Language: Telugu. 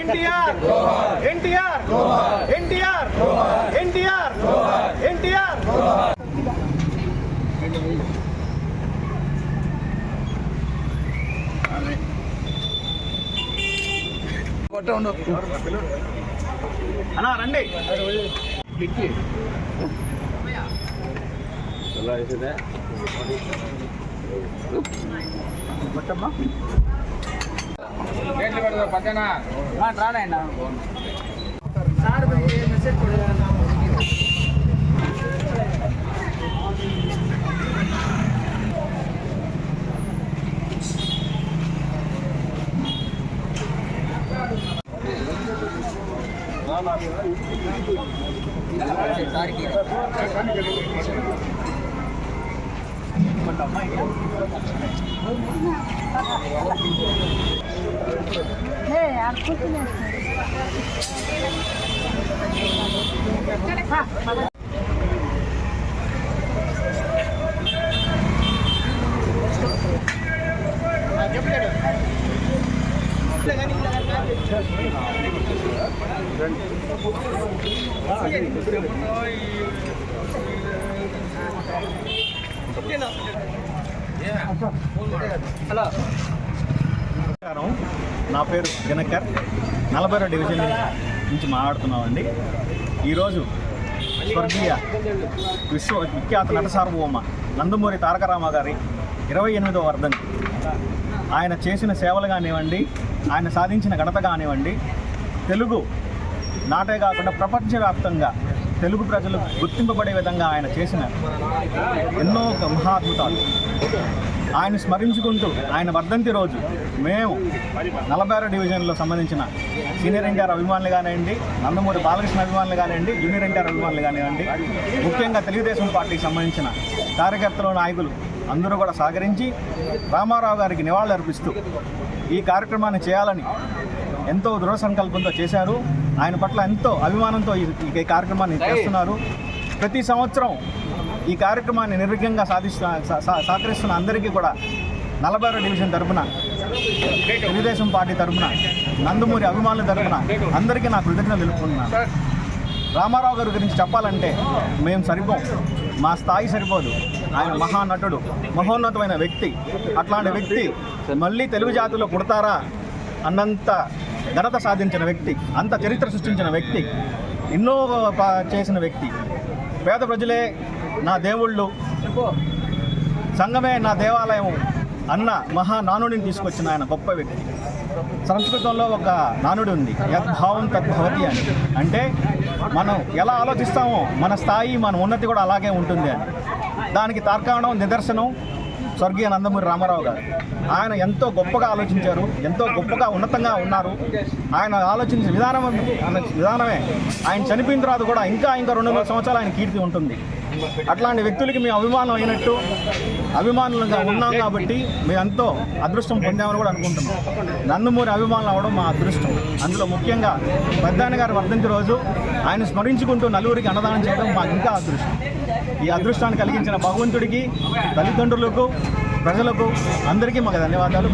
ఎన్టీఆర్ ఎన్టీఆర్ ఎన్టీఆర్ ఎన్టీఆర్ ఎన్టీఆర్ అన్నా రండి. పక్కన రాలేండి సార్ మెసేజ్ హలో, నా పేరు దినకర్, 40వ డివిజన్ నుంచి మాట్లాడుతున్నామండి. ఈరోజు స్వర్గీయ విఖ్యాత నట సార్వభౌమ నందమూరి తారక రామారావు గారి 28వ వర్ధంతి. ఆయన చేసిన సేవలు కానివ్వండి, ఆయన సాధించిన ఘనత కానివ్వండి, తెలుగు నాటే కాకుండా ప్రపంచవ్యాప్తంగా తెలుగు ప్రజలు గుర్తింపబడే విధంగా ఆయన చేసిన ఎన్నో మహా అద్భుతాలు. ఆయన స్మరించుకుంటూ ఆయన వర్ధంతి రోజు మేము 46వ డివిజన్లో సంబంధించిన సీనియర్ ఎన్టీఆర్ అభిమానులు కానివ్వండి, నందమూరి బాలకృష్ణ అభిమానులు కానివ్వండి, జూనియర్ ఎన్టీఆర్ అభిమానులు కానివ్వండి, ముఖ్యంగా తెలుగుదేశం పార్టీకి సంబంధించిన కార్యకర్తలు, నాయకులు అందరూ కూడా సహకరించి రామారావు గారికి నివాళులు అర్పిస్తూ ఈ కార్యక్రమాన్ని చేయాలని ఎంతో దృఢ సంకల్పంతో చేశారు. ఆయన పట్ల ఎంతో అభిమానంతో ఈ కార్యక్రమాన్ని చేస్తున్నారు. ప్రతి సంవత్సరం ఈ కార్యక్రమాన్ని నిర్విఘ్నంగా సహకరిస్తున్న అందరికీ కూడా 40వ డివిజన్ తరఫున, తెలుగుదేశం పార్టీ తరఫున, నందమూరి అభిమానుల తరఫున అందరికీ నా కృతజ్ఞతలు తెలుపుకుంటున్నాను. రామారావు గారి గురించి చెప్పాలంటే మేము సరిపోం, మా స్థాయి సరిపోదు. ఆయన మహానటుడు, మహోన్నతమైన వ్యక్తి. అట్లాంటి వ్యక్తి మళ్ళీ తెలుగు జాతిలో పుడతారా అన్నంత ఘనత సాధించిన వ్యక్తి, అంత చరిత్ర సృష్టించిన వ్యక్తి, ఎన్నో చేసిన వ్యక్తి. పేద ప్రజలే నా దేవుళ్ళు, సంఘమే నా దేవాలయం అన్న మహా నానుడిని తీసుకొచ్చిన ఆయన గొప్ప వ్యక్తి. సంస్కృతంలో ఒక నానుడి ఉంది, యద్భావం తద్భవతి అని. అంటే మనం ఎలా ఆలోచిస్తామో మన స్థాయి, మన ఉన్నతి కూడా అలాగే ఉంటుంది అని. దానికి తార్కాణం, నిదర్శనం స్వర్గీయ నందమూరి రామారావు గారు. ఆయన ఎంతో గొప్పగా ఆలోచించారు, ఎంతో గొప్పగా ఉన్నతంగా ఉన్నారు. ఆయన ఆలోచించిన విధానమే ఆయన చనిపోయిన తర్వాత కూడా ఇంకా 200 సంవత్సరాలు ఆయన కీర్తి ఉంటుంది. అట్లాంటి వ్యక్తులకి మేము అభిమానం అయినట్టు, అభిమానులుగా ఉన్నాం కాబట్టి మేము ఎంతో అదృష్టం పొందామని కూడా అనుకుంటున్నాం. నందమూరి అభిమానులు అవ్వడం మా అదృష్టం. అందులో ముఖ్యంగా పెద్దాయన గారి వర్ధంతి రోజు ఆయన స్మరించుకుంటూ నలుగురికి అన్నదానం చేయడం మాకు ఇంకా అదృష్టం. ఈ అదృష్టాన్ని కలిగించిన భగవంతుడికి, తల్లిదండ్రులకు, ప్రజలకు అందరికీ మాకు ధన్యవాదాలు.